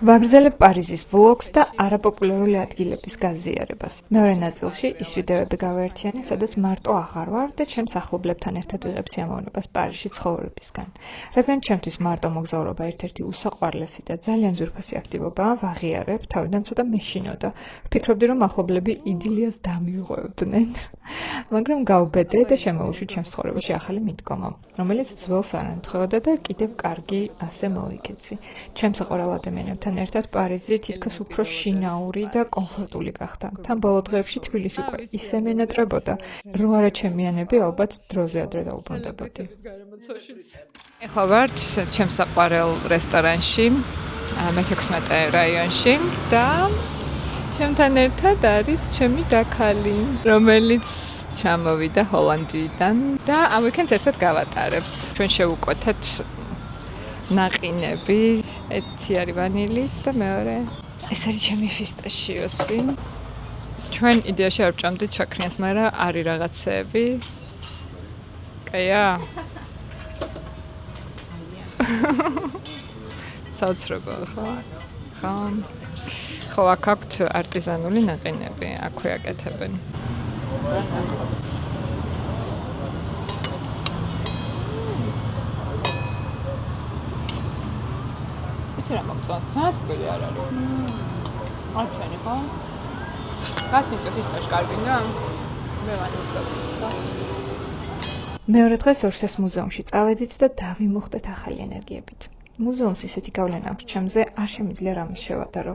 ვაგრძელებ პარიზის ვლოგს და არაპოპულარული ადგილების გაზიარებას. მეორე ნაწილში ის ვიდეოები გავაერთიანე, სადაც მარტო აღარ ვარ და ჩემს ახლობლებთან ერთად ვიღებ სიამოვნებას პარიზში ცხოვრებისგან. რადგან ჩემთვის მარტო მოგზაურობა ერთ-ერთი უსაყვარლესი და ძალიან ძვირფასი აქტივობაა, ვაღიარებ, თავიდან ცოტა მეშინოდა. ვფიქრობდი, რომ ახლობლები იდილიას დამივღვევდნენ. მაგრამ გავბედე და შემოუშვი ჩემს ცხოვრებაში ახალი მიდგომა, რომელიც ძველს არ ემთხვეოდა და კიდევ კარგი ასე მოვიქეცი. ჩემს საყვარელ ადამიანებთან ერთად პარიზი თითქოს უფრო შინაური და კომფორტული გახდა. თან ბოლო დღეებში თბილისი უკვე ისე მენატრებოდა, რომ არა ჩემიანები ალბათ დროზე ადრე დაუბრუნდებოდი. ეხლა ვართ ჩემს საყვარელ რესტორანში, მე-16 რაიონში და ჩემთან ერთად არის ჩემი დაქალი, რომელიც ჩამოვიდა ჰოლანდიიდან და ამ ვიკენდს ერთად გავატარებთ. ჩვენ შევუკვეთეთ ნაყინები, ერთი არის ვანილის და მეორე ეს არის ჩემი ფისტაშიოსი. ჩვენ იდეაში არ ვჭამდით შაქრიანს, მაგრამ არის რაღაცეები. კაია. საოცრებაა, ხო? ხო. ხო, აქ აქვთ არტიზანული ნაყინები, აქვე აკეთებენ. იცი რა მოგწონს? სანად ტკბილი არ არის. არ ჩვენი ხო? გასინჯო ფისტაშ კარგი და მე ვანიწყებ. მეორე დღეს ორსეს მუზეუმში წავედით და დავიმუხტეთ ახალი ენერგიებით. მუზეუმს ისეთი გავლენა აქვს ჩემზე, არ შემიძლია რამის შევადარო.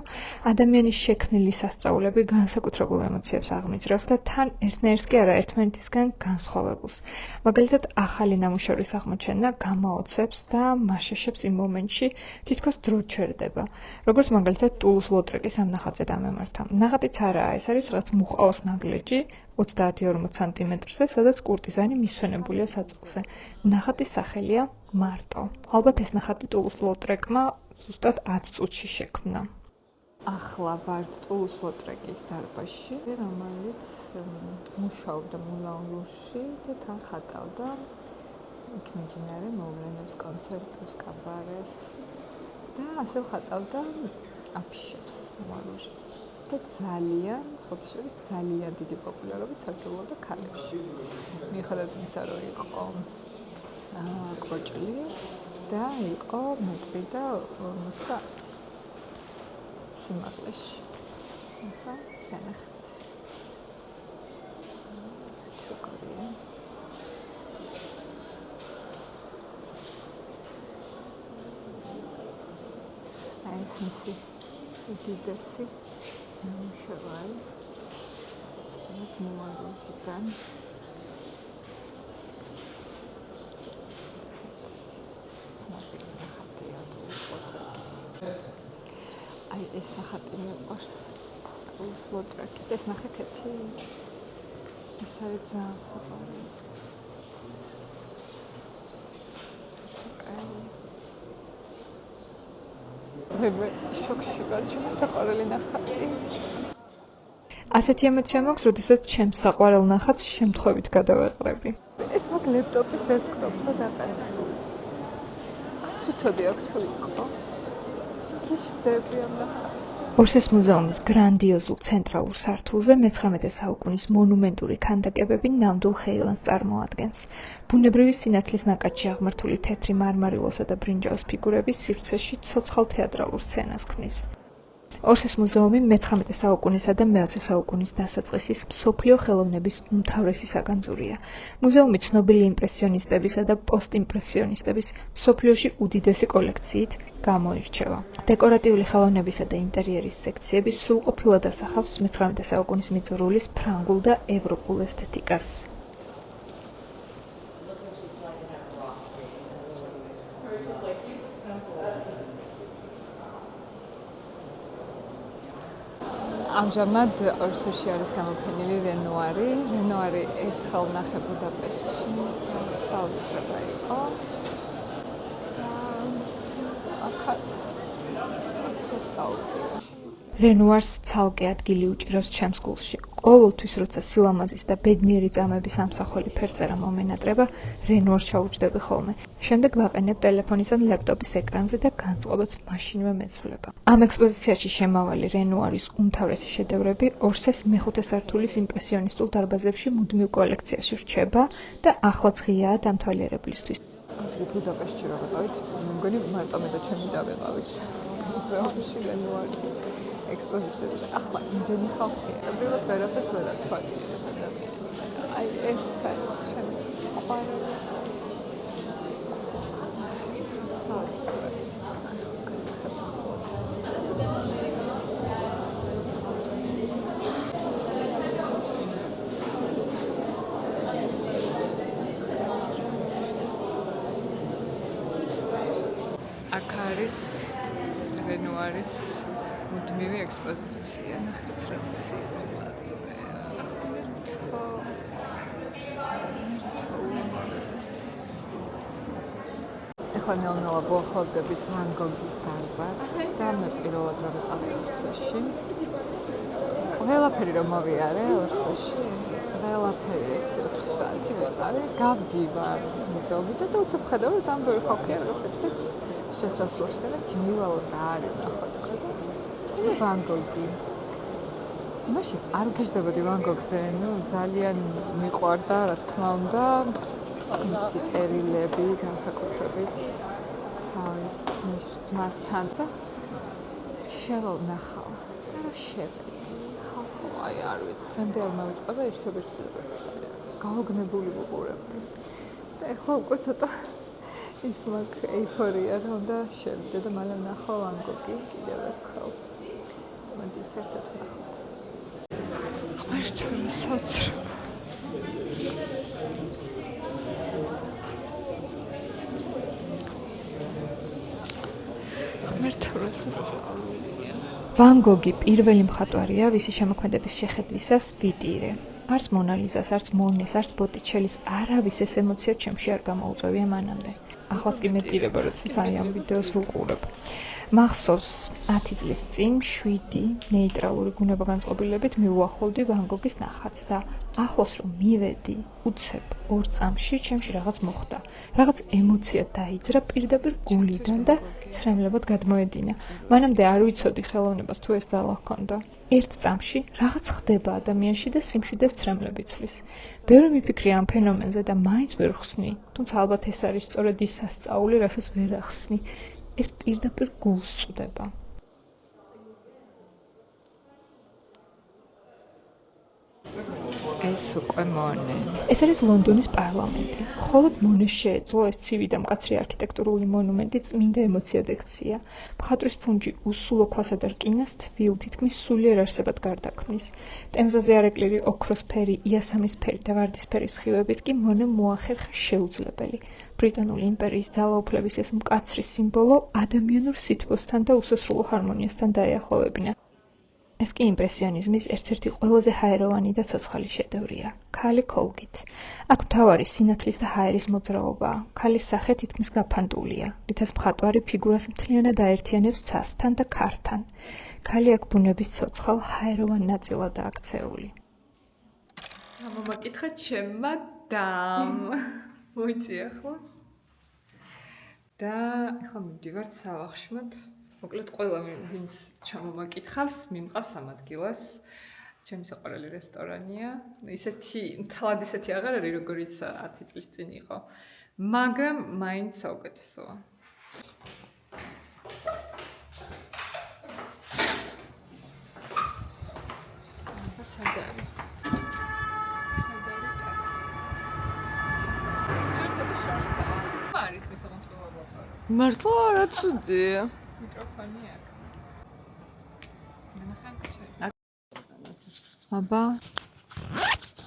ადამიანის შექმნილი სასწაულები განსაკუთრებულ ემოციებს აღმიძრავს და თან ერთნაირს კი არა, ერთმანეთისგან განსხვავებულს. მაგალითად, ახალი ნამუშევრის აღმოჩენა გამაოცებს და მაშეშებს იმ მომენტში, თითქოს დრო ჩერდება. როგორც მაგალითად ტულუს-ლოტრეკის ამ ნახატზე დამემართა. ნახატიც არაა, ეს არის რაღაც მუყაოს ნაგლეჯი 30-40 სანტიმეტრზე, სადაც კურტიზანი მისვენებულია საწყლზე. ნახატის სახელია მარტო. ალბათ ეს ნახატი ტულუს-ლოტრეკმა ზუსტად 10 წუთში შექმნა. ახლა ვართ ტულუს-ლოტრეკის დარბაზში, რომელიც მუშაობდა მულან რუშში და თან ხატავდა იქ მიმდინარე მოვლენებს, კონცერტებს, კაბარეს და ასევე ხატავდა აფიშებს მულან რუშის. და ძალიან, სხვათა შორის ძალიან დიდი პოპულარობით სარგებლობდა ქალებში. მიუხედავად იმისა, რომ იყო კვოჭლი და იყო 1.50 მ სიმაღლეში. ახლა განახეთ. როგორია? აი ეს მისი უდიდესი ნამუშევარი. სწორედ მულან რუშიდან. აი ეს ნახატი მიყვარს ტულუს-ლოტრეკის. ეს ნახეთ ერთი. ეს არის ძალიან საყვარელი. მე შოქში ვარ, ჩემი საყვარელი ნახატი. ასეთი ემოცია მაქვს, როდესაც ჩემს საყვარელ ნახატს შემთხვევით გადავეყრები. ეს მაგ ლეპტოპის დესკტოპზე დაყენებული. არც ვიცოდი აქ თუ იყო. გიშდები ამ ნახატს. ორსეს მუზეუმის გრანდიოზულ ცენტრალურ სართულზე მე-19 საუკუნის მონუმენტური ქანდაკებები ნამდვილ ხეივანს წარმოადგენს. ბუნებრივი სინათლის ნაკადში აღმართული თეთრი მარმარილოსა და ბრინჯაოს ფიგურები სივრცეში ცოცხალ თეატრალურ სცენას ქმნის. ორსეს მუზეუმი მე-19 საუკუნისა და მე-20 საუკუნის დასაწყისის მსოფლიო ხელოვნების უმთავრესი საგანძურია. მუზეუმი ცნობილი იმპრესიონისტებისა და პოსტიმპრესიონისტების მსოფლიოში უდიდესი კოლექციით გამოირჩევა. დეკორატიული ხელოვნებისა და ინტერიერის სექციები სრულყოფილად ასახავს მე-19 საუკუნის მიწურულის ფრანგულ და ევროპულ ესთეტიკას. ამჟამად ორსესში არის გამოფენილი რენუარი. რენუარი ერთხელ ვნახე ბუდაპეშტში და საოცრება იყო. და აქაც სწავლია. რენუარს ცალკე ადგილი უჭირავს ჩემს გულში. ყოველთვის როცა სილამაზის და ბედნიერი წამების ამსახველი ფერწერა მომენატრება, რენუარს ჩაუჯდები ხოლმე. შემდეგ ვაყენებ ტელეფონის ან ლეპტოპის ეკრანზე და განწყობაც მაშინვე მეცვლება. ამ ექსპოზიციაში შემავალი რენუარის უმთავრესი შედევრები ორსეს მეხუთე სართულის იმპრესიონისტულ დარბაზებში მუდმივ კოლექციაში რჩება და ახლაც ღიაა დამთვალიერებლისთვის. ასე ბუდაპეშტში რა ვიყავით, მე მგონი მარტო მე და ჩემი დავიყავით. მუზეუმში რენუარის ექსპოზიციები. ახლა იმდენი ხალხია. უბრალოდ ვერაფერს ვერ ათვალიერებ ადამიანს. აი ეს არის ჩემი ყვარელი. საცრე. აქ არის რენუარის მუდმივი ექსპოზიცია. ნახეთ რა სილამაზეა. ახლა ნელ-ნელა ვახლოვდებით ვან გოგის დარბაზს და მე პირველად რომ ვიყავი ორსოში. ყველაფერი რომ მოვიარე ორსოში, ყველაფერი 1-4 საათი ვიყავი. გავდივარ მუზეუმიდან და უცებ ხედავ რომ ძალიან ბევრი ხალხია რაღაც ერთ შესასვლელს და მეთქი მივალ რა არის ნახოთ ხო და ვან გოგი. მაშინ არ ვგიჟდებოდი ვან გოგზე, ძალიან მიყვარდა, რა თქმა უნდა, მისი წერილები განსაკუთრებით თავის ძმასთან და შევალ ნახავ და რა შევედი. ხალხო, აი არ ვიცი, დღემდე არ მოვიწყება ერთობერთი გაოგნებული ვუყურებდი. და ეხლა უკვე ცოტა ის მაქვს ეიფორია რომ უნდა შევიდე და მალე ვნახო ვან გოგი კიდევ ერთხელ. მოდით ერთად ვნახოთ. ღმერთო რა საცრა. ღმერთო რა სასწაულია. ვან გოგი პირველი მხატვარია, ვისი შემოქმედების შეხედვისას ვიდირე. არც მონალიზას, არც მონეს, არც ბოტიჩელის არავის ეს ემოცია ჩემში არ გამოუწვევია მანამდე. ახლაც კი მეტირება, როცა საერთოდ ვიდეოს ვუყურებ. მახსოვს 10 წლის წინ 7 ნეიტრალური გუნება-განწყობილებით მივუახლოვდი ვან გოგის ნახატს და ახლოს რომ მივედი, უცებ 2 წამში ჩემში რაღაც მოხდა. რაღაც ემოცია დაიძრა პირდაპირ გულიდან და ცრემლებად გადმოედინა. მანამდე არ ვიცოდი ხელოვნებას თუ ეს ძალა ჰქონდა. 1 წამში რაღაც ხდება ადამიანში და სიმშვიდეს ცრემლები ცვლის. ბევრი მიფიქრია ამ ფენომენზე და მაინც ვერ ხსნი, თუმცა ალბათ ეს არის სწორედ ის სასწაული, რასაც ვერ ახსნი. ეს პირდაპირ გულს წვდება. ეს უკვე მონე. ეს არის ლონდონის პარლამენტი. მხოლოდ მონეს შეეძლო ეს ცივი და მკაცრი არქიტექტურული მონუმენტი წმინდა ემოციად ექცია. მხატვრის ფუნჯი უსულო ქვასა და რკინას თბილ, თითქმის სულიერ არსებად გარდაქმნის. ტემზაზე არეკლირი ოქროსფერი, იასამისფერი და ვარდისფერი სხივებით კი მონემ მოახერხა შეუძლებელი. ბრიტანული იმპერიის ძალაუფლების ეს მკაცრი სიმბოლო ადამიანურ სითბოსთან და უსასრულო ჰარმონიასთან დაეახლოვებინა. ეს კი იმპრესიონიზმის ერთ-ერთი ყველაზე ჰაეროვანი და ცოცხალი შედევრია. ქალი ქოლგით. აქ მთავარი სინათლის და ჰაერის მოძრაობაა. ქალის სახე თითქმის გაფანტულია, რითაც მხატვარი ფიგურას მთლიანად აერთიანებს ცასთან და ქართან. ქალი აქ ბუნების ცოცხალ ჰაეროვან ნაწილადაა აქცეული. გამომაკითხა ჩემმა დამ. მოიცი ახლოს. და ახლა მივდივართ სავახშმოდ. მოკლედ ყველა ვინც ჩამომაკითხავს, მიმყავს ამ ადგილას. ჩემი საყვარელი რესტორანია. ისეთი თლად ისეთი აღარ არის, როგორიც 10 წლის წინ იყო. მაგრამ მაინც საუკეთესოა. სადარი ტაქსი. ჯერ შორსაა. არის მისაღმთელო ვაფარო. მართლა არა ცუდია. მიკროფონი აქ. აბა.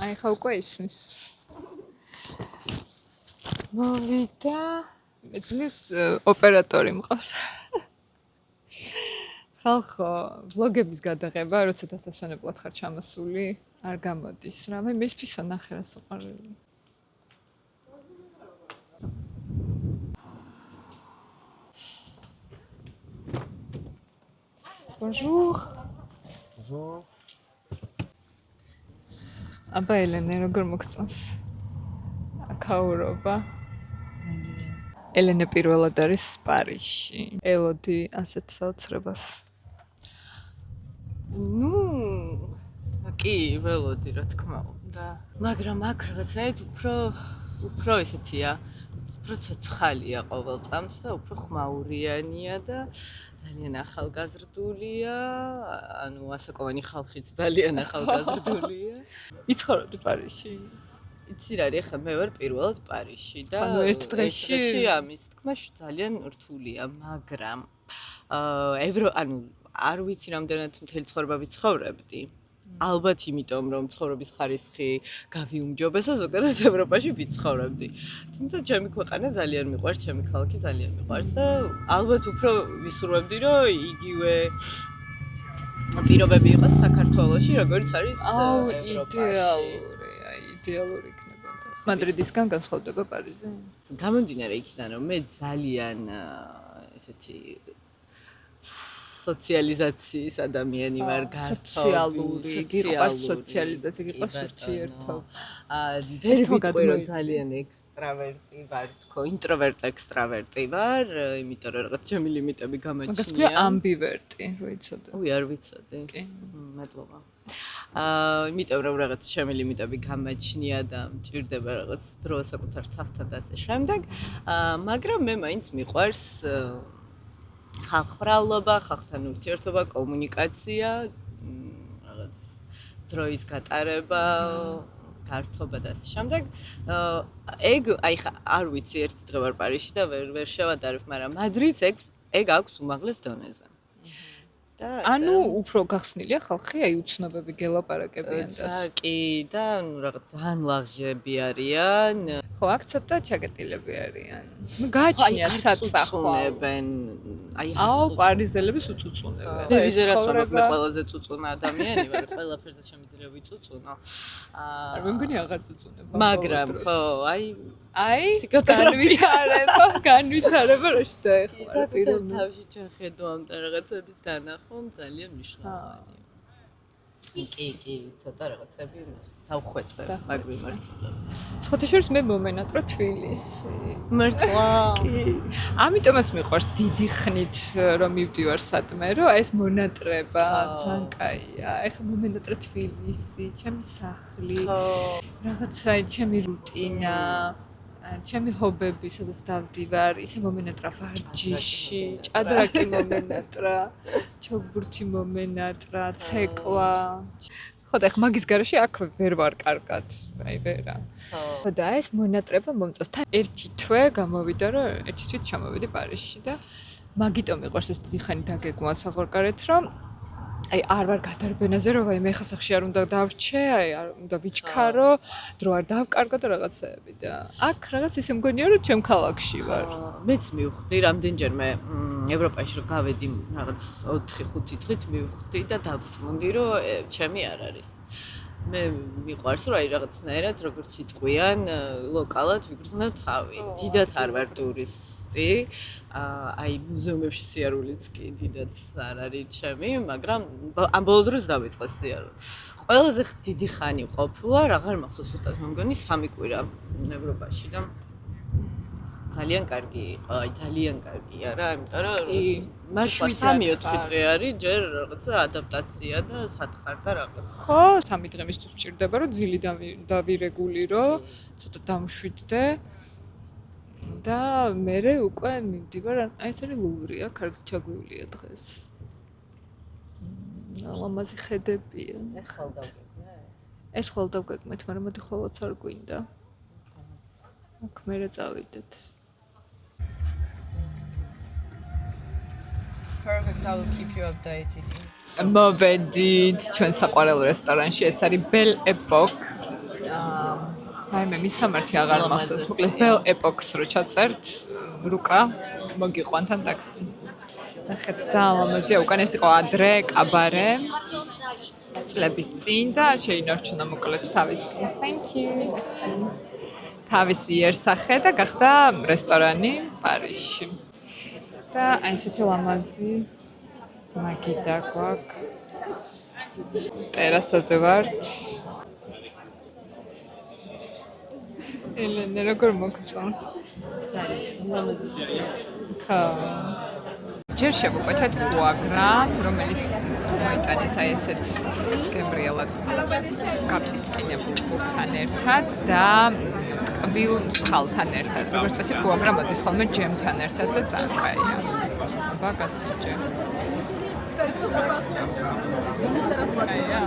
აი ხა უკვე ისმის. მოვიდა. მეძლის ოპერატორი მყავს. ხალხო, ვლოგების გადაღება, როცა დასასვენებლად ხარ ჩამოსული, არ გამოდის. რამე მისთვის ნახე რა საყვარელი. Bonjour. Bonjour. აბა ელენე როგორ მოგწონს? აქაურობა. ელენე პირველად არის პარიზში. ელოდი ასეთ საოცრებას. ნუ კი ველოდი რა თქმა უნდა. მაგრამ აქ რაღაცნაირად უფრო ესეთია. უფრო ცოცხალია ყოველ წამს და უფრო ხმაურიანია და ძალიან ახალგაზრდულია. ანუ ასაკოვანი ხალხიც ძალიან ახალგაზრდულია. იცხოვრობდი პარიზში? იცი რა არის, ახლა მე ვარ პირველად პარიზში და ანუ ერთ დღეში ამის თქმა რთულია, მაგრამ ანუ არ ვიცი რამდენად მთელი ცხოვრება ვიცხოვრებდი. ალბათ იმიტომ რომ ცხოვრების ხარისხი გავიუმჯობესო, ზოგადად ევროპაში ვიცხოვრებდი. თუმცა ჩემი ქვეყანა ძალიან მიყვარს, ჩემი ქალაქი ძალიან მიყვარს და ალბათ უფრო ვისურვებდი რომ იგივე პირობები იყოს საქართველოში, როგორც არის ევროპაში. იდეალური იქნება. მადრიდისგან განსხვავდება პარიზი? გამომდინარე იქიდან რომ მე ძალიან ესეთი სოციალიზაციის ადამიანი ვარ, სოციალური, გიყვარს სოციალიზაცია, გიყვარს ურთიერთობა. ვერ ვიტყვი რომ ძალიან ექსტრავერტი ვარ, თქო, ინტროვერტი, ექსტრავერტი ვარ, იმიტომ რომ რაღაც ჩემი ლიმიტები გამაჩნია. მაგას ქვია ამბივერტი, რო იცოდე. არ ვიცოდი. კი, მადლობა. იმიტომ რომ რაღაც ჩემი ლიმიტები გამაჩნია და მჭირდება რაღაც დრო საკუთარ თავთან და ასე შემდეგ. მაგრამ მე მაინც მიყვარს ხალხმრავლობა, ხალხთან ურთიერთობა, კომუნიკაცია, რაღაც დროის გატარება, გართობა და ასე შემდეგ. ეგ აი ხა არ ვიცი ერთი დღე ვარ პარიზში და ვერ შევადარებ, მაგრამ მადრიდს ეგ აქვს უმაღლეს დონეზე. ანუ უფრო გახსნილია ხალხი, აი უცნობები გელაპარაკებიან და კი და ნუ რაღაც ძალიან ლაღები არიან. ხო, აქ ცოტა ჩაკეტილები არიან. ნუ გააჩნია საწახონებენ. აუ, პარიზელების უწუწუნებენ. მე ვიზერასობ მე ყველაზე წუწუნა ადამიანი ვარ, ყველაფერზე შემიძლია ვიწუწუნო. არ მეგონი აღარ წუწუნება. მაგრამ ხო, აი განვითარება რა შეეხება პიროვნებაში. თავში ჩახედავ და რაღაცების დანახვა ძალიან მნიშვნელოვანია. კი, ცოტა რაღაცები დავხვეწე მაგ მიმართულებით. ხოთაშორის მე მომენატრა თბილისი. მართლა? კი. ამიტომაც მიყვარს დიდი ხნით რომ მივდივარ სადმე, რომ ეს მონატრება ძალიან კაია. ეხლა მომენატრა თბილისი, ჩემი სახლი, რაღაცა ჩემი რუტინა. ჩემი ჰობები, სადაც დავდივარ, ისე მომენატრა ვარჯიში, ჭადრაკი მომენატრა, ჩოგბურთი მომენატრა, ცეკვა. ხო და ახლა მაგის garaში აქ ვერ ვარ კარგად, აი ვერა. ხო და ეს მონატრება მომწონს. თან ერთი თვე გამოვიდა, რომ ერთი თვით ჩამოვედი პარიზში და მაგიტომ მიყვარს ეს დიდი ხანი დაგეგმა საზღვარგარეთ, რომ აი არ ვარ გადარბენაზე, რომ აი მე ხა სახში არ უნდა დავრჩე, აი არ უნდა ვიჩქარო, დრო არ დავკარგო და რაღაცეები და აქ რაღაც ისე მგონია, რომ ჩემ ქალაქში ვარ. მეც მივხვდი რამდენჯერმე ევროპაში რომ გავედი რაღაც 4-5 დღით მივხვდი და დავწმუნდი, რომ ჩემი არ არის. მე მიყვარს რომ აი რაღაცნაირად როგორც იტყვიან ლოკალად ვიგრძნო თავი. დიდად არ ვარ ტურისტი. აი მუზეუმებში სიარულიც კი დიდად არ არის ჩემი, მაგრამ ამ ბოლო დროს დავიწყე სიარული. ყველაზე დიდი ხანი ყოფილა, აღარ მახსოვს უბრალოდ მე მგონი 3 კვირა ევროპაში და ძალიან კარგი იყო, აი ძალიან კარგია რა, იმიტომ რომ მართლა 3-4 დღე არის, ჯერ რაღაცა ადაპტაცია და სათხარ და რაღაც. ხო, 3 დღე მისთვის მჭირდება, რომ ძილი დავირეგულირო, ცოტა დამშვიდდე. და მე უკვე მივდივარ, აი ეს არის ლუვრია, კარგი ჩაგვივლია დღეს. ლამაზი ხედებია. ეს ხალ დავგეგმე? ეს ხალ დავგეგმეთ, მაგრამ მოდი ხოლოც არ გვინდა. აქ მერე წავიდეთ. Perfect, I will keep you updated. მოვედით ჩვენ საყვარელ რესტორანში, ეს არის Belle Epoque. აი მე მისამართი აღარ მახსოვს, მოკლედ Belle Epoque-ს რო ჩაწერთ, რუკა მოგიყვანთან ტაქსი. ნახეთ, ძალიან ლამაზია, უკან ეს იყო ადრე კაბარე. წლების წინ და შეინარჩუნა მოკლედ თავისი. Thank you. თავისი იერსახე და გახდა რესტორანი პარიზში. და აი ესეთი ლამაზი მაგიდა გვაქვს. ტერასაზე ვართ. ელენე როგორ მოგწონს? ხა. ჯერ შევუკვეთეთ ფუაგრა, რომელიც მოიტანეს აი ესეთ გემრიელად გაფიცკინებულ პურთან ერთად და ტკბილ ცხალთან ერთად. როგორც წესი ფუაგრა მოდის ხოლმე ჯემთან ერთად და ძალიან კაია. ბაგასიჯე. კაია.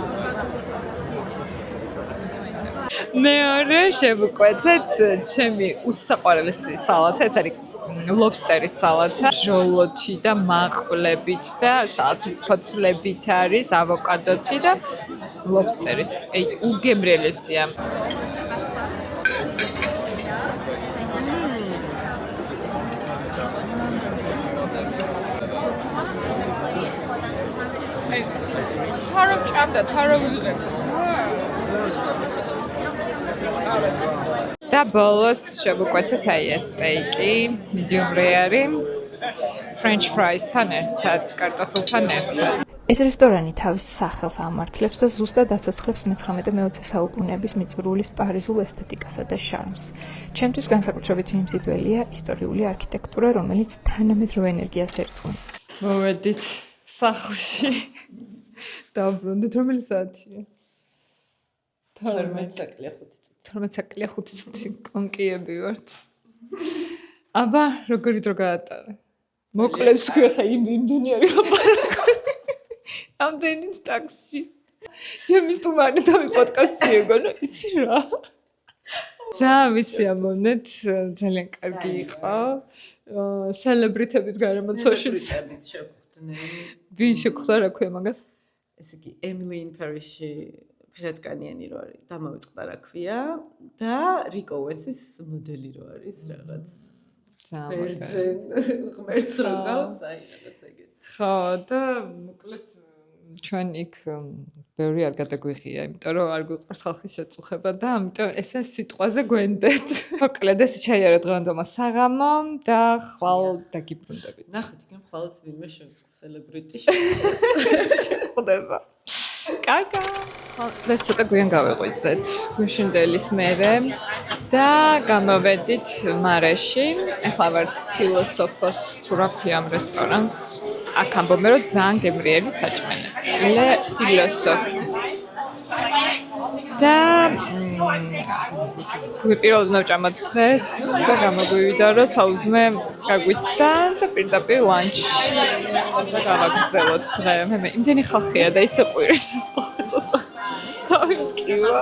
მეორე შევუკვეთეთ ჩემი უსაყვარლესი სალათა, ეს არის ლობსტერის სალათა, ჟოლოთი და მაყვლებით და სალათის ფოთლებით არის, ავოკადოთი და ლობსტერით. უგემრიელესია. თარო ჭამდა, თარო ვიღებ. და ბოლოს შევუკვეთეთ აი ეს სტეიკი, medium rare, french fries-თან ერთად, კარტოფილთან ერთად. ეს რესტორანი თავის სახელს ამართლებს და ზუსტად აცოცხლებს მე-19 საუკუნეების მიწურულის პარიზულ ესთეტიკასა და შარმს. ჩემთვის განსაკუთრებით მიმზიდველია ისტორიული არქიტექტურა, რომელიც თანამედროვე ენერგიას ერწყმის. მოვედით სახლში. დავბრუნდით, რომელი საათია? 12 საკლია 5 წუთი კონკიები ვართ. აბა, როგორი დრო გაატარა? მოკლედ თქვი ხა იმდენი არის ლაპარაკი. ამდენი ტაქსში. ჩემი სტუმარი თავი პოდკასტში ეგონა, იცი რა. ძალიან ვისიამოვნეთ, ძალიან კარგი იყო. სელებრიტებით გარემოთ სოშილს. ვინ შეგხვდა რა ქვია მაგას? ესე იგი, Emily in Paris-ში ფერატკანიანი რო არის, დამოვიწყდა რა ქვია და Rick Owens-ის მოდელი რო არის რაღაც. ძალიან ღმერთს რო გავს, აი რაღაც ეგეთი. ხო, და მოკლედ ჩვენ იქ ბევრი არ გადაგვიღია, იმიტომ რომ არ გვიყვარს ხალხის შეწუხება და ამიტომ ესე სიტყვაზე გვენდეთ. მოკლედ ეს ჩაიარა დღევანდელმა საღამო და ხვალ დაგიბრუნდებით. ნახეთ, იქ ხვალს ვინმე სელებრიტი შეხვდება. კარგა. დღეს ცოტა გვიან გავეღვიძეთ გვიშინდელის მერე და გამოვედით მარეში. ახლა ვართ ფილოსოფოს თუ რა ქვია ამ რესტორანს. აქ ამბობენ რომ ძალიან გემრიელი საჭმელია. ლე ფილოსოფ. და გვიპირობთ დავჭამოთ დღეს და გამოგვივიდა რომ საუზმე გაგვიცდა და პირდაპირ ლანჩი და გავაგრძელოთ დღე. მე იმდენი ხალხია და ისე ყვირს ეს ხალხი. დავიტკივა.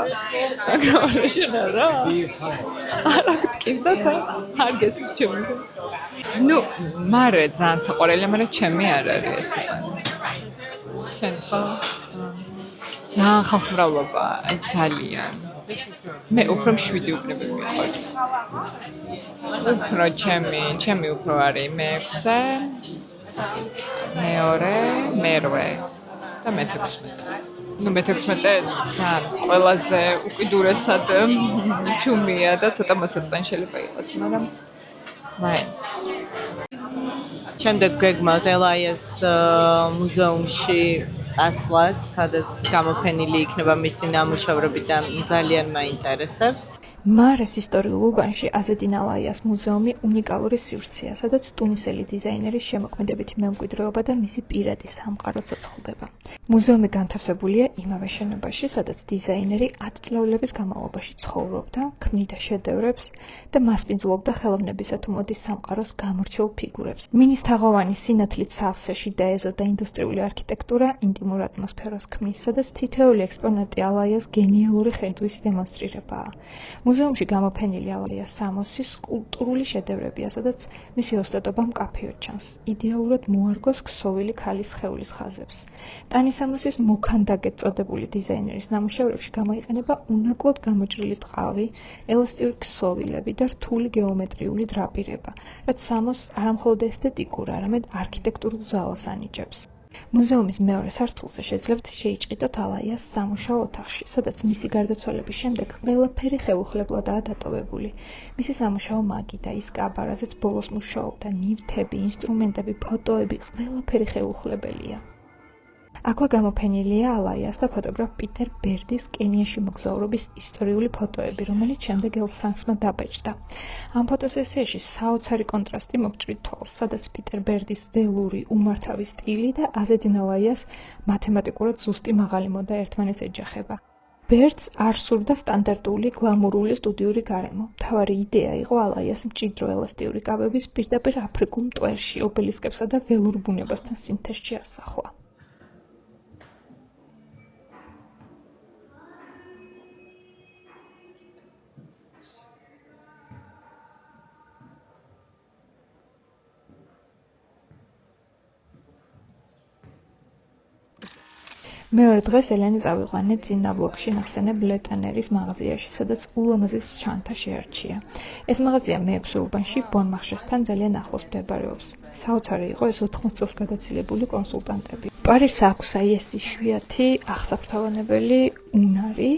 მაგრამ რა შენა რა? არა გტკივდა და არ გესმის ჩემი. ნუ, მარე ძალიან საყვარელია, მაგრამ ჩემი არ არის ეს. შენ ხო? ძალიან ხალხმრავლობა, აი ძალიან. მე უფრო მშვიდი უკრები მიყვარს. უფრო ჩემი უფრო არის მე-6, მე-8 და მე-16. ნუ მე-16 ძალიან ყველაზე უკიდურესად ჩუმია და ცოტა მოსაწყენი შეიძლება იყოს, მაგრამ მაინც. შემდეგ გვეგმავთ ელაიას მუზეუმში ასლას, სადაც გამოფენილი იქნება მისი ნამუშევრები და ძალიან მაინტერესებს. მარეს ისტორიულ უბანში აზედინ ალაიას მუზეუმი უნიკალური სივრცეა, სადაც ტუნისელი დიზაინერის შემოქმედებითი მემკვიდრეობა და მისი პირადი სამყარო ცოცხლდება. მუზეუმი განთავსებულია იმავე შენობაში, სადაც დიზაინერი 10 წლეულების განმავლობაში ცხოვრობდა, ქმნიდა შედევრებს და მასპინძლობდა ხელოვნებისა თუ მოდის სამყაროს გამორჩეულ ფიგურებს. მინის თაღოვანი სინათლით სავსეში დაეზოდა ინდუსტრიული არქიტექტურა ინტიმურ ატმოსფეროს ქმნის, სადაც თითოეული ექსპონატი ალაიას გენიალური ხედვის დემონსტრირებაა. მუზეუმში გამოფენილი ალაიას სამოსი სკულპტურული შედევრებია, სადაც მისი ოსტატობა მკაფიოდ ჩანს. იდეალურად მოარგოს ქსოვილი ქალის სხეულის ხაზებს. ტანისამოსის მოქანდაგეთ წოდებული დიზაინერის ნამუშევრებში გამოიყენება უნაკლოდ გამოჭრილი ტყავი, ელასტიური ქსოვილები და რთული გეომეტრიული დრაპირება, რაც სამოსს არამხოლოდ ესთეტიკურ, არამედ არქიტექტურულ ზალას ანიჭებს. მუზეუმის მეორე სართულზე შეძლებთ შეიჭრიდოთ ალაიას სამუშაო ოთახში, სადაც მისი გარდაცვალების შემდეგ ყველაფერი ხელუხლებლადაა დატოვებული. მისი სამუშაო მაგიდა, ის კაბა, რაზეც ბოლოს მუშაობდა, ნივთები, ინსტრუმენტები, ფოტოები, ყველაფერი ხელუხლებელია. აქვე გამოფენილია ალაიას და ფოტოგრაფ პიტერ ბერდის კენიაში მოგზაურობის ისტორიული ფოტოები, რომელიც შემდეგ ელ ფრანკსმა დაბეჭდა. ამ ფოტოსესიაში საოცარი კონტრასტი მოგჭრით თვალს, სადაც პიტერ ბერდის ველური, უმართავი სტილი და აზედინ ალაიას მათემატიკურად ზუსტი მაღალი მოდა ერთმანეთს ეჯახება. ბერდს არ სურდა სტანდარტული, გლამურული სტუდიური გარემო. მთავარი იდეა იყო ალაიას მჭიდრო ელასტიური კაბების პირდაპირ აფრიკულ მტვერში, ობელისკებსა და ველურ ბუნებასთან სინთეზში ასახვა. მეორე დღეს ელენი წავიყვანეთ წინა ბლოკში ნახსენებ ლეტანერის მაღაზიაში, სადაც ულამაზეს ჩანთა შეარჩია. ეს მაღაზია მე-6 ურბანში ბონ-მარშესთან ძალიან ახლოს მდებარეობს. საოცარი იყო ეს 80 წელს გადაცილებული კონსულტანტები. პარიზს აქვს ეს იშვიათი აღსაფრთოვანებელი უნარი,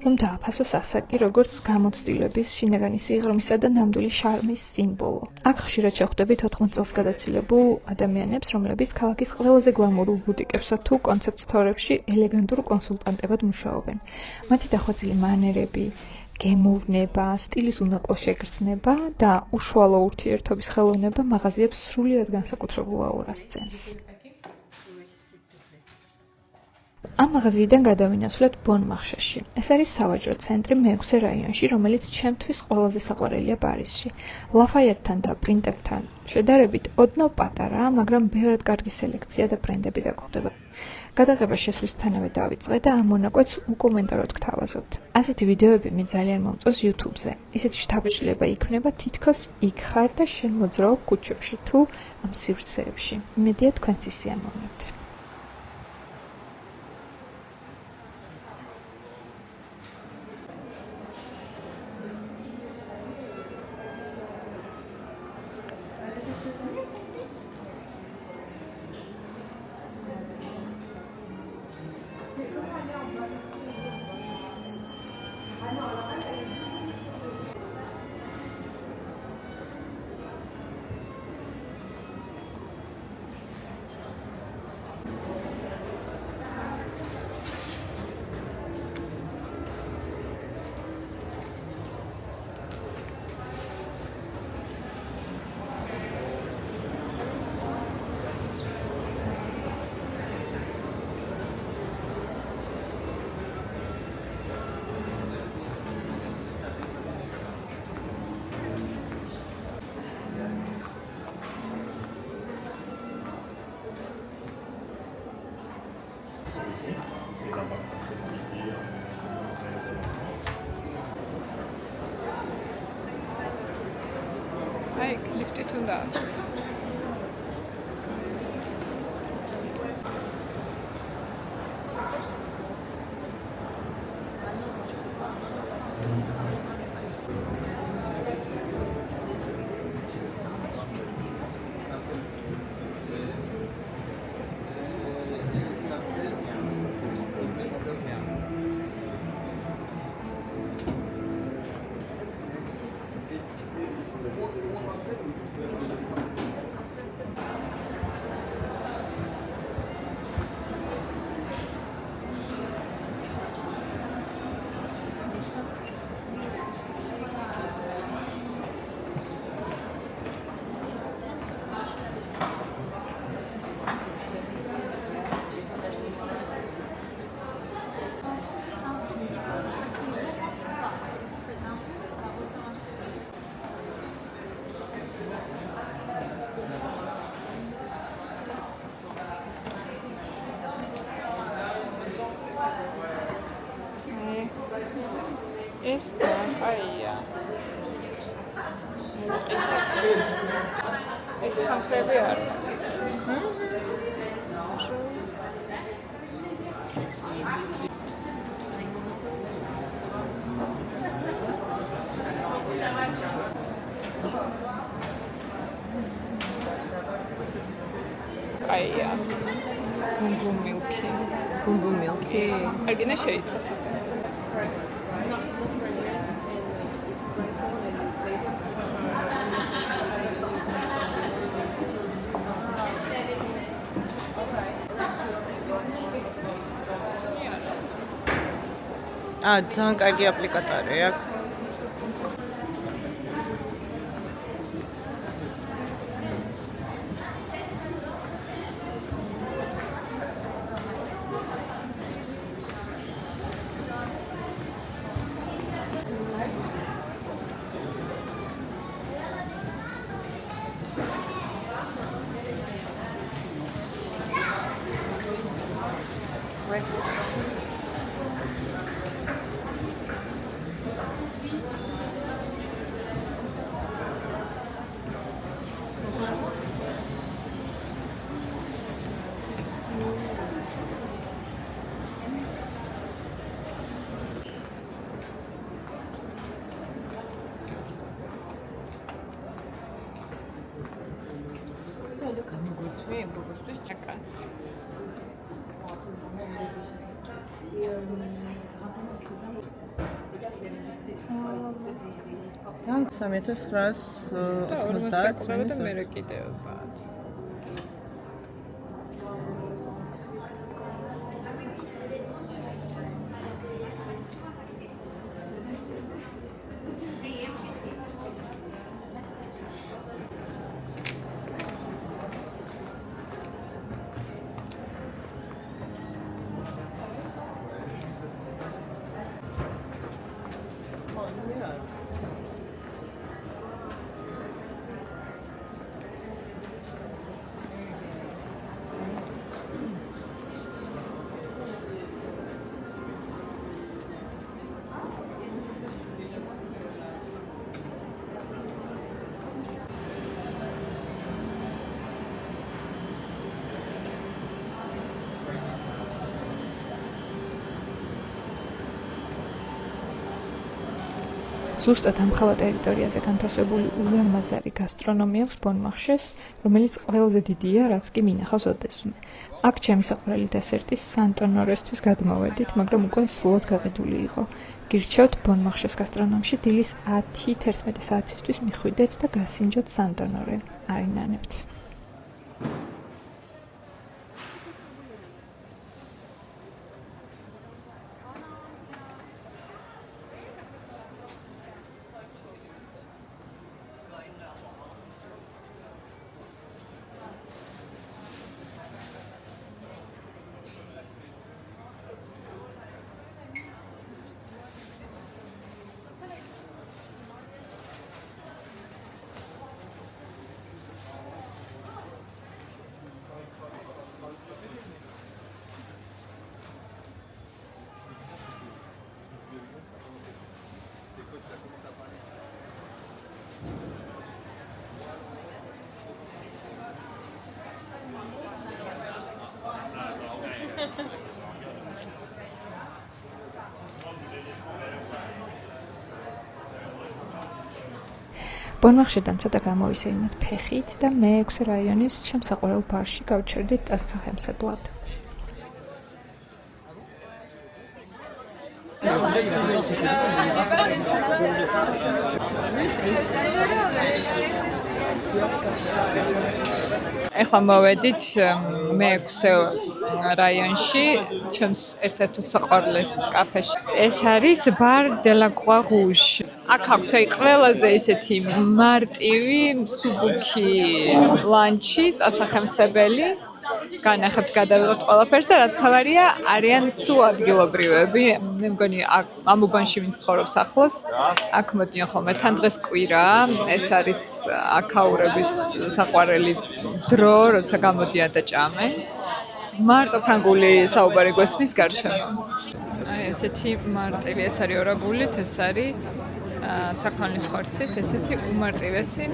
რომ დააფასოს ასაკი, როგორც გამოცდილების, შინაგანი სიღრმისა და ნამდვილი შარმის სიმბოლო. აქ ხშირად შეხვდებით 80 წელს გადაცილებულ ადამიანებს, რომლებიც ქალაქის ყველაზე გლამურულ ბუტიკებსა თუ კონცეპტ სტორებში ელეგანტურ კონსულტანტებად მუშაობენ. მათი დახვეწილი მანერები, გემოვნება, სტილის უნაკლო შეგრძნება და უშუალო ურთიერთობის ხელოვნება მაღაზიებს სრულიად განსაკუთრებულ აურას წენს. ამ მაღაზიიდან გადავინაცვლეთ ბონ-მარშეში. ეს არის სავაჭრო ცენტრი მე-6 რაიონში, რომელიც ჩემთვის ყველაზე საყვარელია პარიზში. ლაფაიეტთან და პრინტებთან შედარებით ოდნავ პატარაა, მაგრამ ბევრად კარგი სელექცია და ბრენდები დაგხვდება. გადაღება შესვლისთანავე დავიწყე და ამ მონაკვეთს უკომენტაროდ გთავაზობთ. ასეთი ვიდეოები მე ძალიან მომწონს YouTube-ზე. ისეთი შთაბეჭდილება იქმნება თითქოს იქ ხარ და შენ მოძრაობ ქუჩებში თუ ამ სივრცეებში. იმედია თქვენც ისიამოვნებთ. აი, ლიფტით უნდა. ეს აია. ეს ფანქრები არ აია. ბუმბუმ მილკი. ბუმბუმ მილკი. არგინა შეიცვალა. ძალიან კარგი აპლიკატორი აქვს. Თან 3990 და მე კიდე 30. ზუსტად ამ ხავა ტერიტორიაზე განთავსებული ულამაზარი გასტრონომი აქვს ბონმარშეს, რომელიც ყველაზე დიდია, რაც კი მინახავს ოდესმე. აქ ჩემი საყვარელი დესერტის სანტონორესთვის გადმოვედით, მაგრამ უკვე სრულად გაყიდული იყო. გირჩევთ ბონმარშეს გასტრონომში დილის 10-11 საათისთვის მიხვიდეთ და გასინჯოთ სანტონორე. არინანებთ. ბონმარშედან ცოტა გამოვისეინეთ ფეხით და მე-6 რაიონის შემსაყვარელ ბარში გავჩერდით დასახემსებლად. ეხლა მოვედით მე-6 რაიონში, ჩემს ერთ-ერთ საყვარლეს კაფეში. ეს არის Bar de la Croix Rouge. აქ აქვთ ყველაზე ისეთი მარტივი, მსუბუქი ლანჩი, წასახემსებელი. განახებთ, გადავიღოთ ყველაფერს და რაც თავარია, არიან სულ ადგილობრივები. მე მგონი ამ უბანში ვინც ცხოვრობს ახლოს, აქ მოდიან ხოლმე თან დღეს კვირაა. ეს არის აქაურების საყვარელი დრო, როცა გამოდიან და ჭამენ. მარტო ფრანგული საუბარი გვესმის გარშემო. აი ესეთი მარტივი, ეს არის ორაგულით, ეს არის საქონლის ხორცით, ესეთი უმარტივესი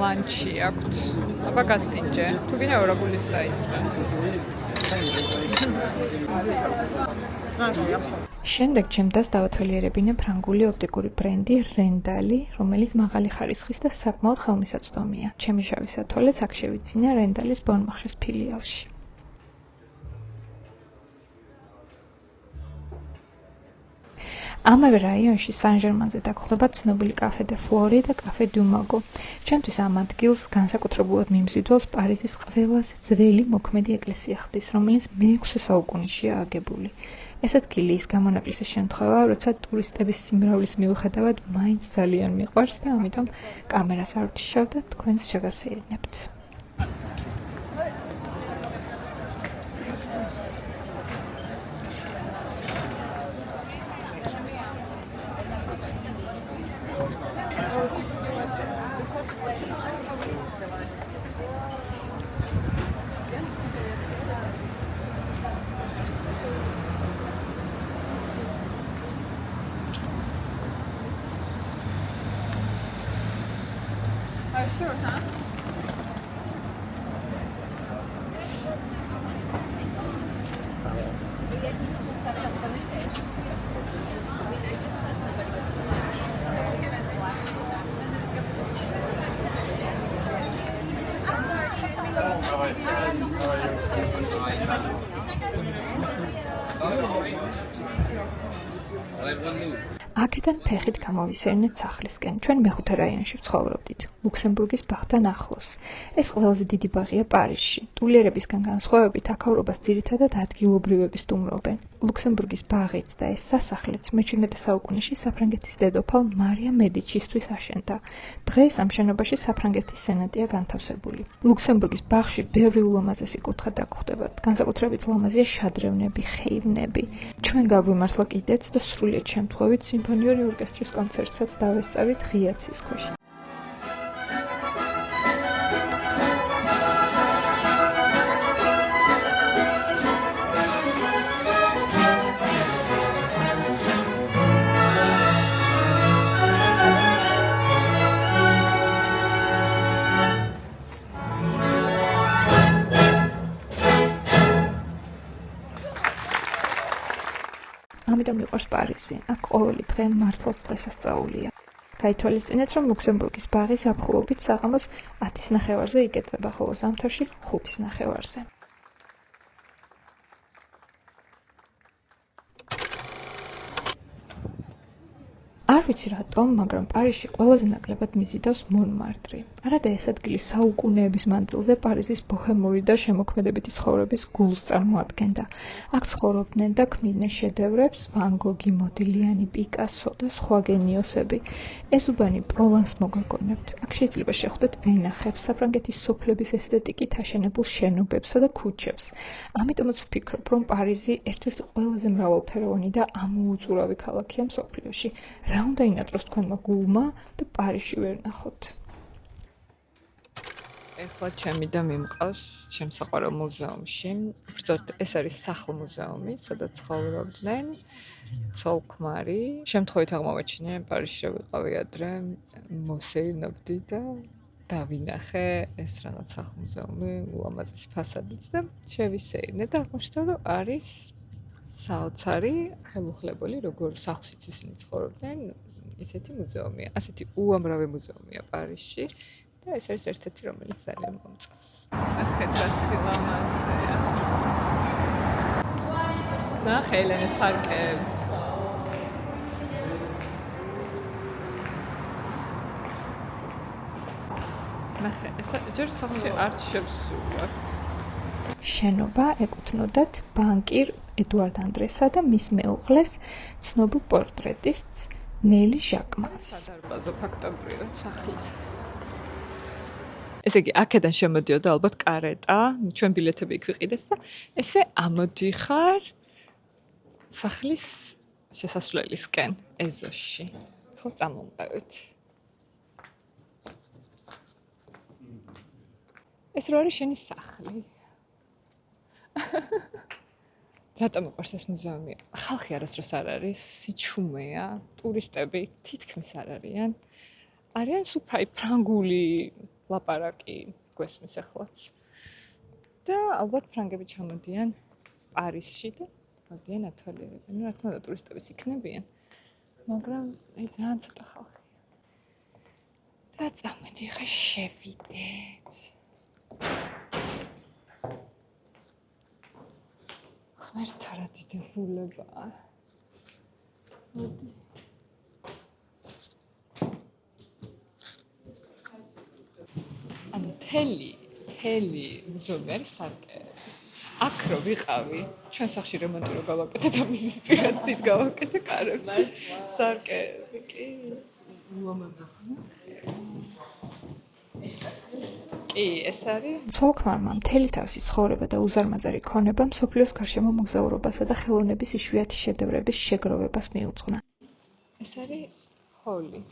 ლანჩი აქვთ. აბა გასინჯე, თუ გინდა ორაგულის დაიწყე. შემდეგ ჩემს დავათვალიერებინე ფრანგული ოპტიკური ბრენდი რენდალი, რომელიც მაღალი ხარისხის და საკმაოდ ხელმისაწვდომია. ჩემი შავი სათვალეც აქ შევიძინა რენდალის ბონმარშეს ფილიალში. ამავე რაიონში სან-ჟერმანზე დაგხვდება ცნობილი კაფე დე ფლორი და კაფე დუ მაგო. ჩემთვის ამ ადგილს განსაკუთრებულად მიმზიდველს პარიზის ყველაზე ძველი მოქმედი ეკლესია ხდის, რომელიც მე-6 საუკუნეშია აგებული. ეს ადგილი ის გამონაკლისის შემთხვევა, როცა ტურისტების სიმრავლის მიუხედავად მაინც ძალიან მიყვარს და ამიტომ კამერას არ ვთიშავ და თქვენს შეგასეირნებთ. აქედან ფეხით გამოვისერნეთ სახლისკენ. ჩვენ მეხუთე რაიონში ვცხოვრობდით, ლუქსემბურგის ბაღთან ახლოს. ეს ყველაზე დიდი ბაღია პარიზში. ტულიერებისგან განსხვავებით, აქაურობას ძირითადად ადგილობრივები სტუმრობენ. ლუქსემბურგის ბაღიც და ეს სასახლეც მე-17 საუკუნეში საფრანგეთის დედოფალ მარია მედიჩისთვის აშენდა. დღეს ამ შენობაში საფრანგეთის სენატია განთავსებული. ლუქსემბურგის ბაღში ბევრი ულამაზესი კუთხე დაგხვდებათ, განსაკუთრებით ლამაზია შადრევნები, ხეივნები. ჩვენ გავიმართლა კიდეც და სრულიად შემთხვევით სიმფონიური ორკესტრის კონცერტსაც დავესწავით ღია ცის ქვეშ. ამიტომ მიყვარს პარიზი. აქ ყოველი დღე მართლაც დღესასწაულია. გაითვალისწინეთ, რომ ლუქსემბურგის ბაღი ზაფხულობით საღამოს 10:30-ზე იკეტება, ხოლო ზამთარში 5:30-ზე. არ ვიცი რატომ, მაგრამ პარიზში ყველაზე ნაკლებად მიზიდავს მონმარტრი. არადა ეს ადგილი საუკუნეების მანძილზე პარიზის ბოჰემური და შემოქმედებითი ცხოვრების გულს წარმოადგენდა. აქ ცხოვრობდნენ და ქმნიდნენ შედევრებს ვან გოგი, მოდილიანი, პიკასო და სხვა გენიოსები. ეს უბანი პროვანსს მოგაგონებთ. აქ შეიძლება შეხვდეთ ვენახებს, საფრანგეთის სოფლების ესთეტიკით აშენებულ შენობებსა და ქუჩებს. ამიტომაც ვფიქრობ, რომ პარიზი ერთ-ერთი ყველაზე მრავალფეროვანი და ამოუწურავი ქალაქია მსოფლიოში. რა უნდა ინატროს თქვენმა გულმა და პარიზში ვერ ნახოთ. ეხლა ჩემი და მიმყავს ჩემს საყვარელ მუზეუმში. უბრალოდ ეს არის სახლ-მუზეუმი, სადაც ცხოვრობდნენ ცოლ-ქმარი. შემთხვევით აღმოვაჩინე, პარიზში ვიყავი ადრე, მოსეირნობდი და დავინახე ეს რაღაც სახლ-მუზეუმი, ულამაზესი ფასადით და შევისეირნე და აღმოჩნდა, რომ არის საოცარი ხელუხლებელი, როგორ სახლშიც ისინი ცხოვრობდნენ, ისეთი მუზეუმია. ასეთი უამრავი მუზეუმია პარიზში და ეს არის ერთ-ერთი, რომელიც ძალიან მომწონს. ხედა სილამაზეა. ნახე ელენეს სარკეები. ნახე, ეს ჯერ სახლში არ შევსულა. შენობა ეკუთვნოდათ ბანკირ ედუარდ ანდრესა და მის მეუღლეს ცნობილ პორტრეტისტს ნელი ჟაკმანს. სადარბაზო ფაქტობრივად სახლის. ესე იგი, აქედან შემოდიოდა ალბათ კარეტა, ჩვენ ბილეთები იქ ვიყიდეს და ესე ამოდიხარ სახლის შესასვლელისკენ, ეზოში. ხო, წამომყევით. ეს რო არის შენი სახლი. რატომ მიყვარს ეს მუზეუმი? ხალხი არასდროს არ არის, სიჩუმეა, ტურისტები თითქმის არ არიან. არიან სუფაი ფრანგული ლაპარაკი გვესმის ახლაც. და ალბათ ფრანგები ჩამოდიან პარიზში და მოდიან ათვალიერებენ. რა თქმა უნდა, ტურისტებიც იქნებიან, მაგრამ ძალიან ცოტა ხალხია. და წამოდი ხა შევიდეთ. ღმერთარა დიდებულებაა. მოდი. ანუ თელი მუზეუმი არის სარკე. აქ რო ვიყავი, ჩვენ სახში რემონტი რო გავაკეთეთ, ამის ინსპირაციით გავაკეთე კარებში. სარკეები კი კი, ეს არის. ცოლ-ქმარმა მთელი თავისი ცხოვრება და უზარმაზარი ქონება მსოფლიოს გარშემო მოგზაურობასა და ხელოვნების იშვიათი შედევრების შეგროვებას მიუძღვნა. ეს არის ჰოლი.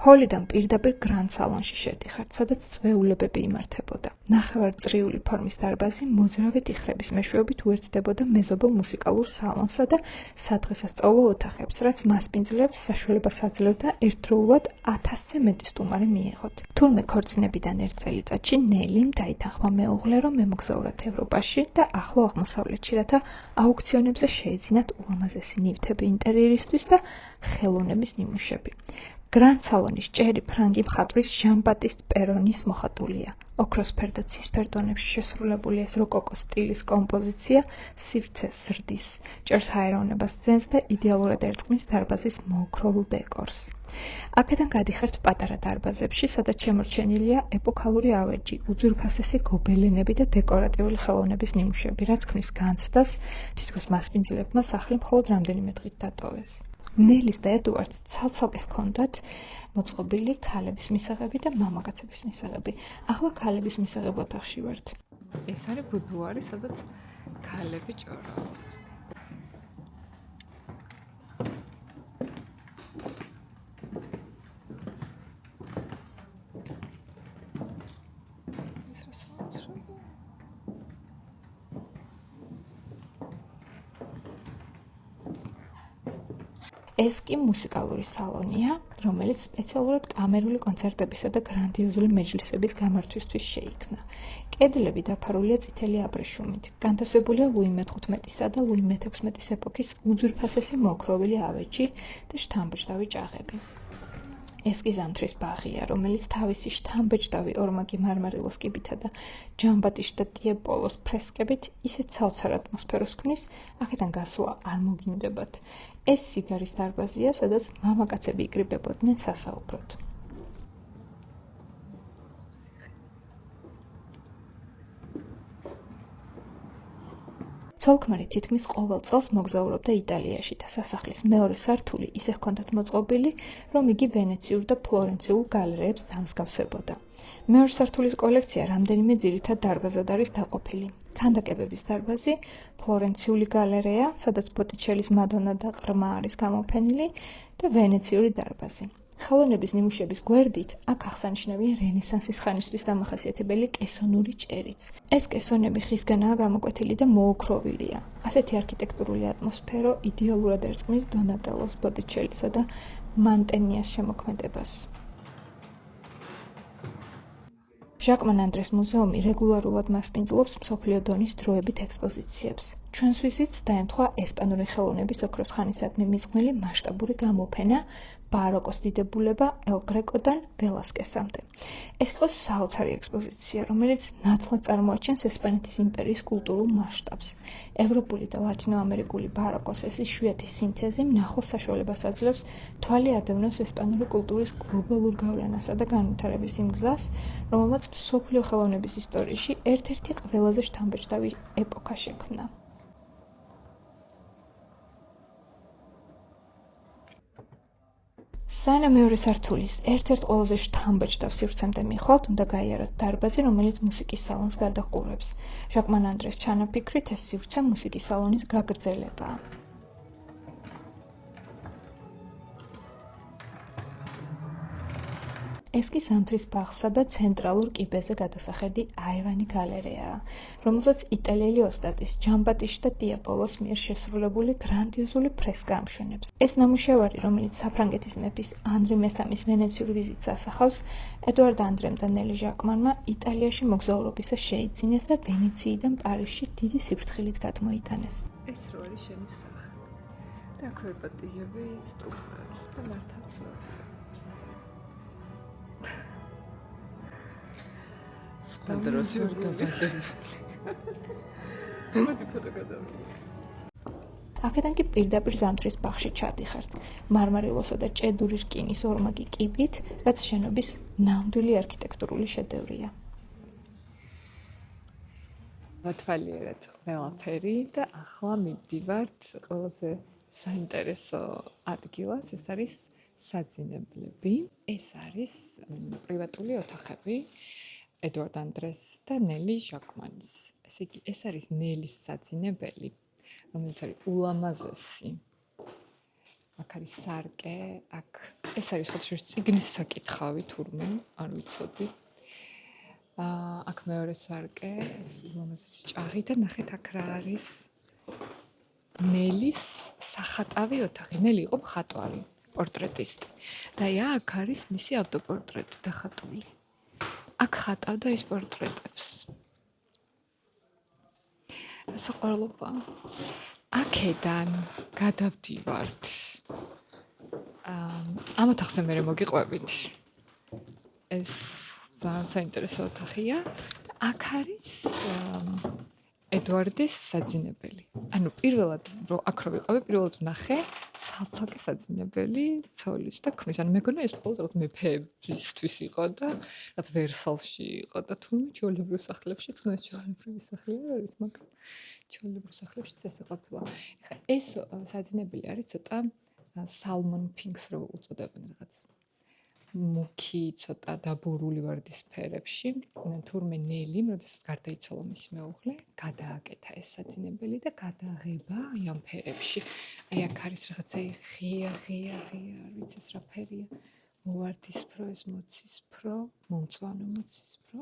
ჰოლიდან პირდაპირ გრანდ სალონში შედიხართ, სადაც წვეულებები იმართებოდა. ნახევარწრიული ფორმის დარბაზი მოძრავი ტიხრების მეშვეობით უერთდებოდა მეზობელ მუსიკალურ სალონსა და სადღესასწაულო ოთახებს, რაც მასპინძლებს საშუალებას აძლევდა ერთდროულად 1000-ზე მეტი სტუმარი მიეღოთ. თურმე ქორწინებიდან ერთ წელიწადში ნელიმ დაითანხმა მეუღლე, რომ მემოგზაურათ ევროპაში და ახლო აღმოსავლეთში, რათა აუქციონებზე შეეძინათ ულამაზესი ნივთები ინტერიერისთვის და ხელოვნების ნიმუშები. გრანდ სალონის ჭერი ფრანგი მხატვრის ჟან-ბატისტ პერონის მოხატულია. ოქროსფერ და ცისფერ ტონებში შესრულებული ეს როკოკო სტილის კომპოზიცია სივრცეს ზრდის, ჭერს ჰაეროვნებას ძენს და იდეალურად ერწყმის დარბაზის მოოქროულ დეკორს. აქედან გადიხართ პატარა დარბაზებში, სადაც შემორჩენილია ეპოქალური ავეჯი, უძვირფასესი გობელენები და დეკორატიული ხელოვნების ნიმუშები, რაც ქმნის განცდას, თითქოს მასპინძლებმა სახლი მხოლოდ რამდენიმე დღით დატოვეს. ნელის და ედუარდს ცალ-ცალკე ჰქონდათ მოწყობილი ქალების მისაღები და მამაკაცების მისაღები. ახლა ქალების მისაღებ ოთახში ვართ. ეს არის ბუდუარი, სადაც ქალები ჭორხობენ. ეს კი მუსიკალური სალონია, რომელიც სპეციალურად კამერული კონცერტებისა და გრანდიოზული მეჯლისების გამართვისთვის შეიქმნა. კედლები დაფარულია წითელი აბრეშუმით. განთავსებულია ლუი მე-15-სა და ლუი მე-16-ის ეპოქის უძვირფასესი მოოქროვილი ავეჯი და შთამბეჭდავი ჭაღები. ეს კი ზამთრის ბაღია, რომელიც თავისი შთამბეჭდავი ორმაგი მარმარილოს კიბითა და ჟან-ბატიშტ ტიეპოლოს ფრესკებით ისეთ საოცარ ატმოსფეროს ქმნის, აქედან გასვლა არ მოგინდებათ. ეს სიგარის დარბაზია, სადაც მამაკაცები იკრიბებოდნენ სასაუბროდ. ცოლ-ქმარი თითქმის ყოველ წელს მოგზაურობდა იტალიაში და სასახლის მეორე სართული ისე ჰქონდათ მოწყობილი, რომ იგი ვენეციურ და ფლორენციულ გალერეებს დამსგავსებოდა. მეორე სართულის კოლექცია რამდენიმე ძირითად დარბაზად არის დაყოფილი. ქანდაკებების დარბაზი, ფლორენციული გალერეა, სადაც ბოტიჩელის მადონა და ყრმა არის გამოფენილი და ვენეციური დარბაზი. ხელოვნების ნიმუშების გვერდით აქ აღსანიშნავია რენესანსის ხანისთვის დამახასიათებელი კესონური ჭერიც. ეს კესონები ხისგანაა გამოკვეთილი და მოოქროვილია. ასეთი არქიტექტურული ატმოსფერო იდეალურად ერწყმის დონატელოს, ბოტიჩელისა და მანტენიას შემოქმედებას. ჟაკმან ანდრეს მუზეუმი რეგულარულად მასპინძლობს მსოფლიო დონის დროებით ექსპოზიციებს. ჩვენს ვიზიტს დაემთხვა ესპანური ხელოვნების ოქროს ხანისადმი მიძღვნილი მასშტაბური გამოფენა ბაროკოს დიდებულება ელ გრეკოდან ველასკესამდე. ეს იყო საოცარი ექსპოზიცია, რომელიც ნათლად წარმოაჩენს ესპანეთის იმპერიის კულტურულ მასშტაბს. ევროპული და ლათინოამერიკული ბაროკოს ეს იშვიათი სინთეზი მნახველს საშუალებას აძლევს თვალი ადევნოს ესპანური კულტურის გლობალურ გავლენასა და განვითარების იმ გზას, რომელმაც მსოფლიო ხელოვნების ისტორიაში ერთ-ერთი ყველაზე შთამბეჭდავი ეპოქა შექმნა. სანამ მეორე სართულის ერთ-ერთ ყველაზე შთამბეჭდავ სივრცემდე მიხვალთ, უნდა გაიაროთ დარბაზი, რომელიც მუსიკის სალონს გადაჰყურებს. ჟაკმან ანდრეს ჩანაფიქრით, ეს სივრცე მუსიკის სალონის გაგრძელებაა. ეს კი ზამთრის ბაღსა და ცენტრალურ კიბეზე გადასახედი აევანი გალერეაა, რომელსაც იტალიელი ოსტატის ჟან-ბატიშტ ტიეპოლოს მიერ შესრულებული გრანდიოზული ფრესკა ამშვენებს. ეს ნამუშევარი, რომელიც საფრანგეთის მეფის ანრი მესამის ვენეციურ ვიზიტს ასახავს, ედუარდ ანდრემ და ნელი ჟაკმანმა იტალიაში მოგზაურობისას შეიძინეს და ვენეციიდან პარიზში დიდი სიფრთხილით გადმოიტანეს. ეს რო არის შენი სახლი. და აქ რო იპატიები სტუმრებს და მართაც დრო შევდაბადები. მოდი ფოტო გადავიდე. აქედან კი პირდაპირ ზამთრის ბაღში ჩადიხართ, მარმარილოსა და ჭედური რკინის ორმაგი კიბით, რაც შენობის ნამდვილი არქიტექტურული შედევრია. ვათვალიერეთ ყველაფერი და ახლა მივდივართ ყველაზე საინტერესო ადგილას, ეს არის საძინებლები. ეს არის პრივატული ოთახები ედვარდ ანდრეს და ნელი ჟაკმანის. ესე იგი, ეს არის ნელის საძინებელი, რომელიც არის ულამაზესი. აქ არის სარკე, აქ ეს არის ხოთშორის წიგნის საკითხავი თურმე, არ ვიცოდი. აქ მეორე სარკე, ულამაზესი ჭაღი და ნახეთ აქ რა არის ნელის სახატავი ოთახი. ნელი იყო მხატვარი, პორტრეტისტი. და აქ არის მისი ავტოპორტრეტი დახატული. აქ ხატავდა ის პორტრეტებს. საყვარლობა. აქედან გადავდივართ. ამ ოთახზე მე მოგიყვებით. ეს ძალიან საინტერესო ოთახია. აქ არის ედვარდის საძინებელი. ანუ პირველად აქ რო ვიყავი, პირველად ვნახე ცალ-ცალკე საძინებელი ცოლის და ქმრის. ანუ მეგონა ეს მხოლოდ მეფეებისთვის იყო და რაც ვერსალში იყო და თუნდაც ჩვეულებრივ სახლებში, ეს ჩვეულებრივი სახლი არ არის, მაგრამ ჩვეულებრივ სახლებშიც ესე ყოფილა. ეხლა ეს საძინებელი არის ცოტა salmon pinks რო უწოდებენ რაღაც. მუქი ცოტა დაბურული ვარდისფერებში, თურმე ნელი, როდესაც გარდაიცვალა მისი მეუღლე, გადააკეთა ეს საძინებელი და გადაღება აი ამ ფერებში. აი აქ არის რაღაცა ღია, არ ვიცი ეს რა ფერია. მოვარდისფრო, ეს მოცისფრო, მომწვანო მოცისფრო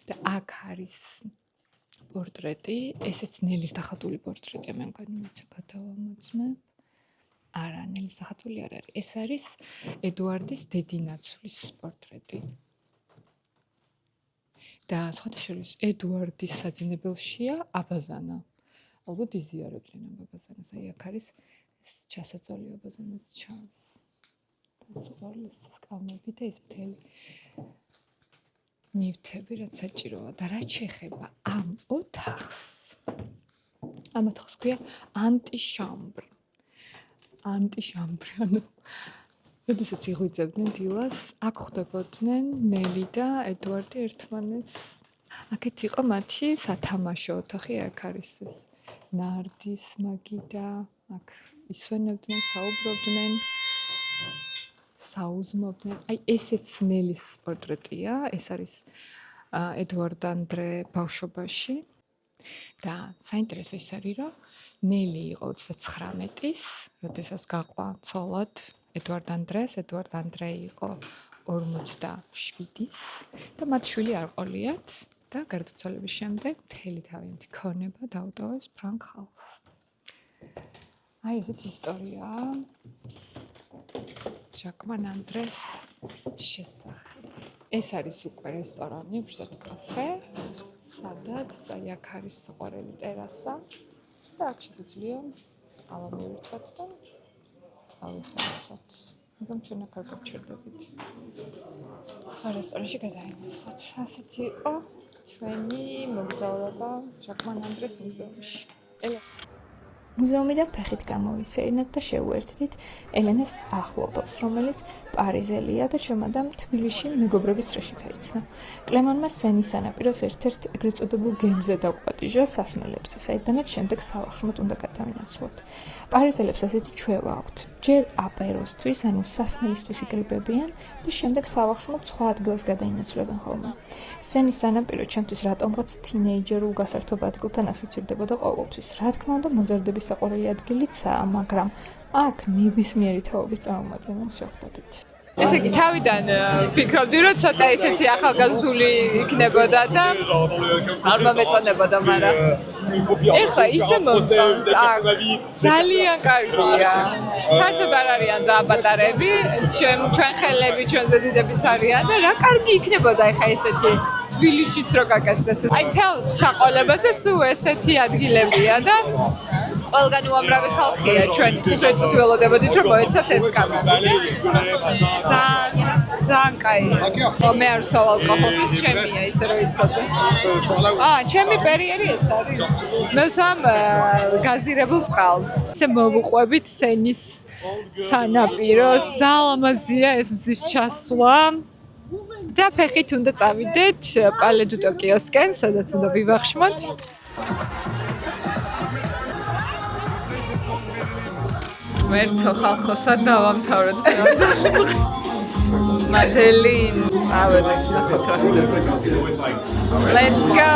და აქ არის პორტრეტი, ესეც ნელის დახატული პორტრეტია, მე მგონი მეც გადავამოწმებ. არა, ნელის დახატული არ არის. ეს არის ედვარდის დედინაცვლის პორტრეტი. და სხვადასხვა ედვარდის საძინებელშია აბაზანა. ალბათ იზიარებდნენ ამ აბაზანას. აი აქ არის ეს ჩასაწოლი აბაზანას ჩანს. და სულ სკამები და ეს მთელი ნივთები რაც საჭიროა და რაც შეეხება ამ ოთახს. ამ ოთახს ქვია ანტიშამბრ. ანუ როდესაც იღვიძებდნენ დილას, აქ ხვდებოდნენ ნელი და ედვარდი ერთმანეთს. აქეთ იყო მათი სათამაშო ოთახი, აქ არის ეს ნარდის მაგიდა, აქ ისვენებდნენ, საუბრობდნენ, საუზმობდნენ. აი ესეც ნელის პორტრეტია, ეს არის ედვარდ ანდრე ბავშვობაში. და საინტერესო ის არის, რომ ნელი იყო 39-ის, როდესაც გაყვა ცოლად ედვარდ ანდრეს, ედვარდ ანდრე იყო 47-ის და მათ შვილი არ ყოლიათ და გარდაცვალების შემდეგ მთელი თავიანთი ქონება დაუტოვეს ფრანგ ხალხს. აი ესეთი ისტორიაა ჟაკმან ანდრეს შესახებ. ეს არის უკვე რესტორანი, უბრალოდ კაფე, სადაც აი აქ არის საყვარელი ტერასა და აქ შეგვიძლია ყავა მივირთვათ და წავიხაროთ. მაგრამ ჩვენ აქ არ გავჩერდებით. სხვა რესტორანში გადაიმოცოთ. ასეთი იყო ჩვენი მოგზაურობა ჟაკმან ანდრეს მუზეუმში. მუზეუმიდან ფეხით გამოვისერინეთ და შევუერთდით ელენეს ახლობელს, რომელიც პარიზელია და ჩემადამ თბილისში მეგობრების წრეში გაიცნო. კლემანმა სენის სანაპიროს ერთ-ერთ ეგრეთ წოდებულ გემზე დაუპატიჟა სასმელებზე, საიდანაც შემდეგ სავახშმოდ უნდა გადავინაცვლოთ. პარიზელებს ასეთი ჩვევა აქვთ. ჯერ აპეროსთვის, ანუ სასმელისთვის იკრიბებიან და შემდეგ სავახშმოდ სხვა ადგილას გადაინაცვლებენ ხოლმე. სენის სანაპირო ჩემთვის რატომღაც თინეიჯერულ გასართობ ადგილთან ასოცირდებოდა ყოველთვის. რა თქმა უნდა, მოზარდების საყვარელი ადგილიცაა, მაგრამ აქ ნებისმიერი თაობის წარმომადგენელს შეხვდებით. ესე იგი, თავიდან ვფიქრობდი, რომ ცოტა ესეთი ახალგაზრდული იქნებოდა და არ მომეწონებოდა, მაგრამ ეხლა ისე მომწონს, აქ ძალიან კარგია. საერთოდ არ არიან ზააპატარები, ჩვენ ხელები, ჩვენზე დიდებიც არიან და რა კარგი იქნებოდა ეხლა ესეთი თბილისშიც რო გაკეთდეს. აი თელ ჩაყოლებაზე სულ ესეთი ადგილებია და ყველგან უამრავი ხალხია, ჩვენ 15 წუთი ველოდებოდით რომ მოეცათ ეს კამერა. ძალიან კაი. მე არ ვსვავ ალკოჰოლს, ის ჩემია, ისე რომ იცოდე. ჩემი პერიერი ეს არის. მე ვსვამ გაზირებულ წყალს. ისე მოვუყვებით სენის სანაპიროს, ძალიან ლამაზია ეს მზის ჩასვლა. და ფეხით უნდა წავიდეთ პალედუტო კიოსკენ, სადაც უნდა ვივახშმოთ. მერცო ხალხოსა დავამთავრეთ. Madeline, let's go.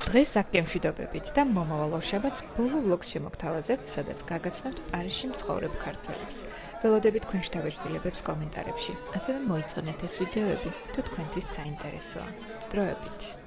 დღეს აქ მშვიდობებით და მომავალ ორშაბათს ბოლო ვლოგს შემოგთავაზებთ, სადაც გაგაცნობთ პარიზში მცხოვრებ ქართველებს. ველოდებით თქვენ შთაბეჭდილებებს კომენტარებში. ასევე მოიწყენეთ ეს ვიდეოები, თუ თქვენთვის საინტერესოა. დროებით.